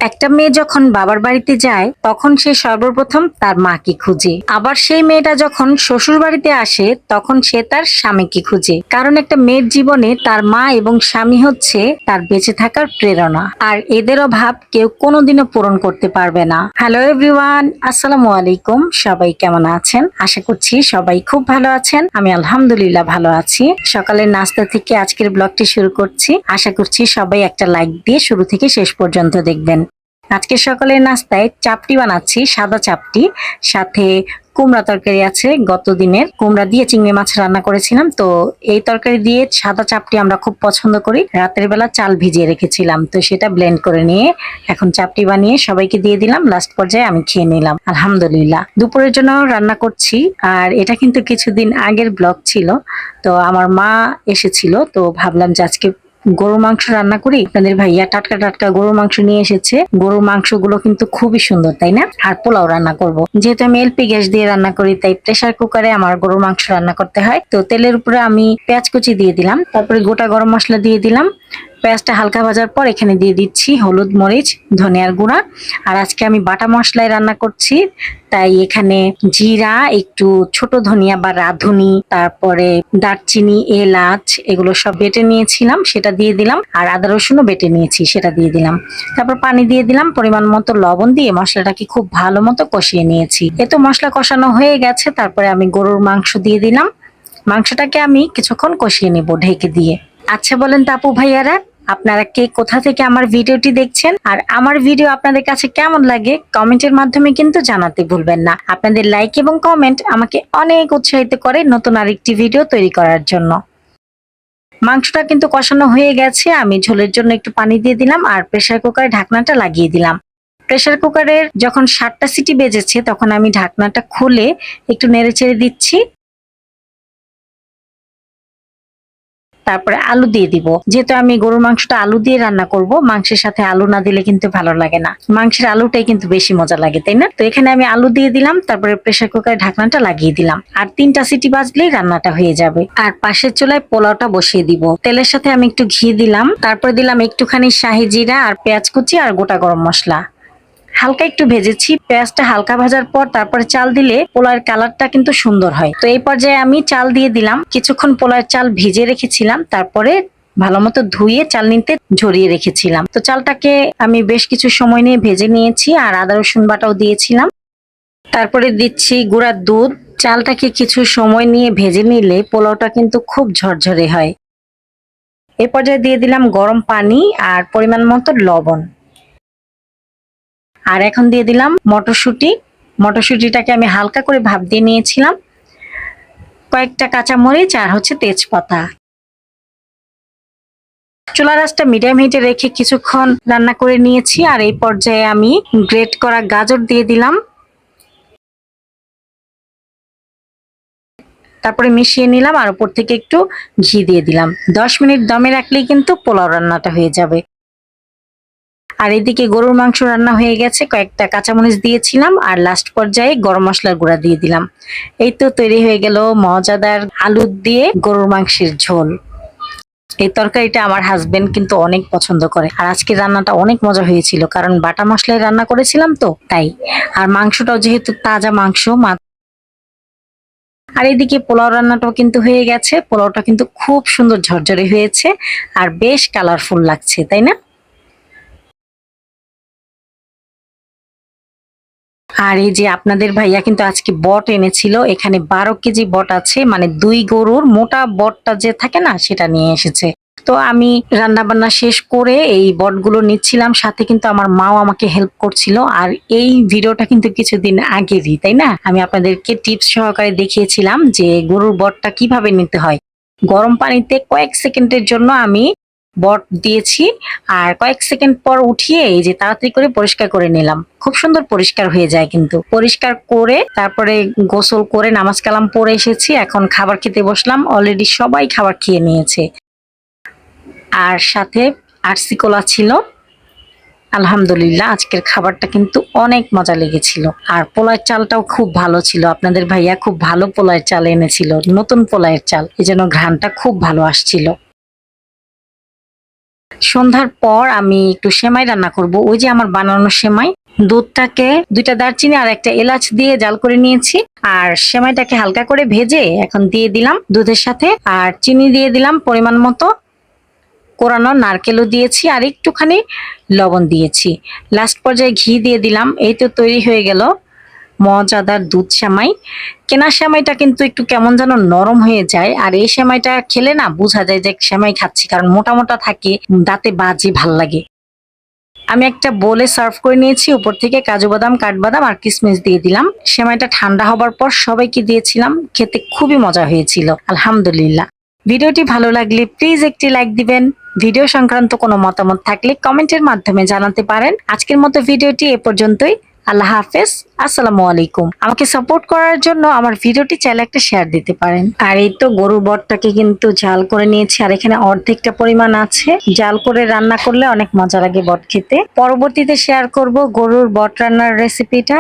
একটা মেয়ে যখন বাবার বাড়িতে যায় তখন সে সর্বপ্রথম তার মাকে খুঁজে, আবার সেই মেয়েটা যখন শ্বশুর বাড়িতে আসে তখন সে তার স্বামীকে খুঁজে। কারণ একটা মেয়ের জীবনে তার মা এবং স্বামী হচ্ছে তার বেঁচে থাকার প্রেরণা, আর এদের অভাব কেউ কোনোদিনও পূরণ করতে পারবে না। হ্যালো এভরিওয়ান, আসসালামু আলাইকুম। সবাই কেমন আছেন? আশা করছি সবাই খুব ভালো আছেন। আমি আলহামদুলিল্লাহ ভালো আছি। সকালের নাস্তা থেকে আজকের ব্লগটি শুরু করছি। আশা করছি সবাই একটা লাইক দিয়ে শুরু থেকে শেষ পর্যন্ত দেখবেন। আজকে সকালের নাস্তায় চাপটি বানাচ্ছি, সাদা চাপটি, সাথে কুমড়া তরকারি আছে। গত দিনের কুমড়া দিয়ে চিংড়ি মাছ রান্না করেছিলাম, তো এই তরকারি দিয়ে সাদা চাপটি আমরা খুব পছন্দ করি। রাতের বেলা চাল ভিজিয়ে রেখেছিলাম, তো সেটা ব্লেন্ড করে নিয়ে এখন চাপটি বানিয়ে সবাইকে দিয়ে দিলাম। লাস্ট পর্যায়ে আমি খেয়ে নিলাম আলহামদুলিল্লাহ। দুপুরের জন্য রান্না করছি, আর এটা কিন্তু কিছুদিন আগের ব্লগ ছিল। তো আমার মা এসেছিল, তো ভাবলাম যে আজকে গরুর মাংস রান্না করি। আপনাদের ভাইয়া টাটকা টাটকা গরুর মাংস নিয়ে এসেছে। গরুর মাংসগুলো কিন্তু খুবই সুন্দর, তাই না? আর পোলাও রান্না করব, যেহেতু আমি এলপি গ্যাস দিয়ে রান্না করি তাই প্রেসার কুকারে আমার গরুর মাংস রান্না করতে হয়। তো তেলের উপরে আমি পেঁয়াজ কুচি দিয়ে দিলাম, তারপরে গোটা গরম মশলা দিয়ে দিলাম। পেঁয়াজটা হালকা ভাজার পর এখানে দিয়ে দিচ্ছি হলুদ, মরিচ, ধনিয়ার গুঁড়া। আর আজকে আমি বাটা মশলায় রান্না করছি, তাই এখানে জিরা, একটু ছোট ধনিয়া বা রাঁধুনি, তারপরে দারচিনি, এলাচ, এগুলো সব বেটে নিয়েছিলাম সেটা দিয়ে দিলাম। আর আদা রসুনও বেটে নিয়েছি সেটা দিয়ে দিলাম। তারপর পানি দিয়ে দিলাম, পরিমাণ মতো লবণ দিয়ে মশলাটাকে খুব ভালো মতো কষিয়ে নিয়েছি। এতো মশলা কষানো হয়ে গেছে, তারপরে আমি গরুর মাংস দিয়ে দিলাম। মাংসটাকে আমি কিছুক্ষণ কষিয়ে নেব ঢেকে দিয়ে। আচ্ছা বলেন তো আপু ভাইয়ারা, আপনারা কে কোথা থেকে আমার ভিডিওটি দেখছেন, আর আমার ভিডিও আপনাদের কাছে কেমন লাগে কমেন্টের মাধ্যমে কিন্তু জানাতে ভুলবেন না। আপনাদের লাইক এবং কমেন্ট আমাকে অনেক উৎসাহিত করে নতুন আরেকটি ভিডিও তৈরি করার জন্য। মাংসটা কিন্তু কষানো হয়ে গেছে, আমি ঝোলের জন্য একটু পানি দিয়ে দিলাম আর প্রেসার কুকারে ঢাকনাটা লাগিয়ে দিলাম। প্রেসার কুকারের যখন 7টা সিটি বেজেছে তখন আমি ঢাকনাটা খুলে একটু নেড়ে চেড়ে দিচ্ছি। তারপরে আলু দিয়ে দিব, যেহেতু আমি গরুর মাংসটা আলু দিয়ে রান্না করব, মাংসের সাথে আলু না দিলে কিন্তু ভালো লাগে না। মাংসের আলুটাই কিন্তু বেশি মজা লাগে, তাই না? তো এখানে আমি আলু দিয়ে দিলাম, তারপরে প্রেসার কুকারে ঢাকনাটা লাগিয়ে দিলাম। আর 3টা সিটি বাজলেই রান্নাটা হয়ে যাবে। আর পাশের চুলায় পোলাওটা বসিয়ে দিব। তেলের সাথে আমি একটু ঘি দিলাম, তারপরে দিলাম একটুখানি শাহি জিরা আর পেঁয়াজ কুচি আর গোটা গরম মশলা। হালকা একটু ভেজেছি, পেঁয়াজটা হালকা ভাজার পর তারপরে চাল দিলে পোলার কালারটা কিন্তু সুন্দর হয়। তো এই পর্যায়ে আমি চাল দিয়ে দিলাম। কিছুক্ষণ পোলার চাল ভিজে রেখেছিলাম, তারপরে ভালো মতো ধুয়ে চাল নিতে ঝরিয়ে রেখেছিলাম। তো চালটাকে আমি বেশ কিছু সময় নিয়ে ভেজে নিয়েছি, আর আদা রসুন বাটাও দিয়েছিলাম। তারপরে দিচ্ছি গুঁড়ার দুধ। চালটাকে কিছু সময় নিয়ে ভেজে নিলে পোলাওটা কিন্তু খুব ঝরঝরে হয়। এই পর্যায়ে দিয়ে দিলাম গরম পানি আর পরিমাণ মতো লবণ। আর এখন দিয়ে দিলাম মটরশুঁটি। মটরশুঁটিটাকে আমি হালকা করে ভাপ দিয়ে নিয়েছিলাম। কয়েকটা কাঁচামরিচ আর হচ্ছে তেজপাতা। চুলার আঁচটা মিডিয়াম হিটে রেখে কিছুক্ষণ রান্না করে নিয়েছি। আর এই পর্যায়ে আমি গ্রেট করা গাজর দিয়ে দিলাম, তারপরে মিশিয়ে নিলাম আর উপর থেকে একটু ঘি দিয়ে দিলাম। 10 মিনিট দমে রাখলেই কিন্তু পোলাও রান্নাটা হয়ে যাবে। আর এদিকে গরুর মাংস রান্না হয়ে গেছে, কয়েকটা কাঁচামরিচ দিয়েছিলাম আর লাস্ট পর্যায়ে গরম মশলার গুঁড়া দিয়ে দিলাম। এই তো তৈরি হয়ে গেল মজাদার আলু দিয়ে গরুর মাংসের ঝোল। এই তরকারিটা আমার হাজবেন্ড কিন্তু অনেক পছন্দ করে। আর আজকে রান্নাটা অনেক মজা হয়েছিল, কারণ বাটা মশলায় রান্না করেছিলাম তো তাই। আর মাংসটাও যেহেতু তাজা মাংস। আর এদিকে পোলাও রান্নাটাও কিন্তু হয়ে গেছে। পোলাওটা কিন্তু খুব সুন্দর ঝরঝরে হয়েছে আর বেশ কালারফুল লাগছে, তাই না? আর এই যে আপনাদের ভাইয়া কিন্তু আজকে বট এনেছিল, এখানে 12 কেজি বট আছে, মানে 2 গরুর মোটা বটটা যে থাকে না সেটা নিয়ে এসেছে। তো আমি রান্না বান্না শেষ করে এই বটগুলো নিচ্ছিলাম, সাথে কিন্তু আমার মাও আমাকে হেল্প করছিল। আর এই ভিডিওটা কিন্তু কিছুদিন আগেরই, তাই না? আমি আপনাদেরকে টিপস সহকারে দেখিয়েছিলাম যে গরুর বটটা কিভাবে নিতে হয়। গরম পানিতে কয়েক সেকেন্ডের জন্য আমি বট দিয়েছি, আর কয়েক সেকেন্ড পর উঠিয়ে এই যে তাড়াতাড়ি করে পরিষ্কার করে নিলাম। খুব সুন্দর পরিষ্কার হয়ে যায় কিন্তু। পরিষ্কার করে তারপরে গোসল করে নামাজ কালাম পড়ে এসেছি, এখন খাবার খেতে বসলাম। অলরেডি সবাই খাবার খেয়ে নিয়েছে। আর সাথে আরসি কলা ছিল। আলহামদুলিল্লাহ আজকের খাবারটা কিন্তু অনেক মজা লেগেছিল। আর পোলার চালটাও খুব ভালো ছিল। আপনাদের ভাইয়া খুব ভালো পোলার চাল এনেছিল, নতুন পোলার চাল, এই জন্য ঘ্রাণটা খুব ভালো আসছিল। সন্ধ্যার পর আমি একটু সেমাই রান্না করব। ওই যে আমার বানানো সেমাই, দুধটাকে 2টা দারচিনি আর একটা এলাচ দিয়ে জাল করে নিয়েছি। আর সেমাইটাকে হালকা করে ভেজে এখন দিয়ে দিলাম দুধের সাথে, আর চিনি দিয়ে দিলাম পরিমাণ মতো, কোরানো নারকেলও দিয়েছি আর একটুখানি লবণ দিয়েছি। লাস্ট পর্যায়ে ঘি দিয়ে দিলাম। এই তো তৈরি হয়ে গেল মজাদার দুধ সেমাই। কেনা সেমাইটা কিন্তু একটু কেমন যেন নরম হয়ে যায়, আর এই সেমাইটা খেলে না বোঝা যায় যে সেমাই খাচ্ছি, কারণ মোটা মোটা থাকে, দাঁতে বাজে ভাল লাগে। আমি একটা বোলে সার্ভ করে নিয়েছি, উপর থেকে কাজু বাদাম, কাঠবাদাম আর কিশমিশ দিয়ে দিলাম। সেমাইটা ঠান্ডা হবার পর সবাইকে দিয়েছিলাম, খেতে খুবই মজা হয়েছিল আলহামদুলিল্লাহ। ভিডিওটি ভালো লাগলে প্লিজ একটি লাইক দিবেন। ভিডিও সংক্রান্ত কোনো মতামত থাকলে কমেন্টের মাধ্যমে জানাতে পারেন। আজকের মতো ভিডিওটি এ পর্যন্তই। আল্লাহ হাফেজ। আসসালামু আলাইকুম। আমাকে সাপোর্ট করার জন্য আমার ভিডিওটি চাইলে একটা শেয়ার দিতে পারেন। আর এই তো গরুর বটটাকে কিন্তু জাল করে নিয়েছি, আর এখানে অর্ধেকটা পরিমাণ আছে। জাল করে রান্না করলে অনেক মজা লাগে বট খেতে। পরবর্তীতে শেয়ার করব গরুর বট রান্নার রেসিপিটা।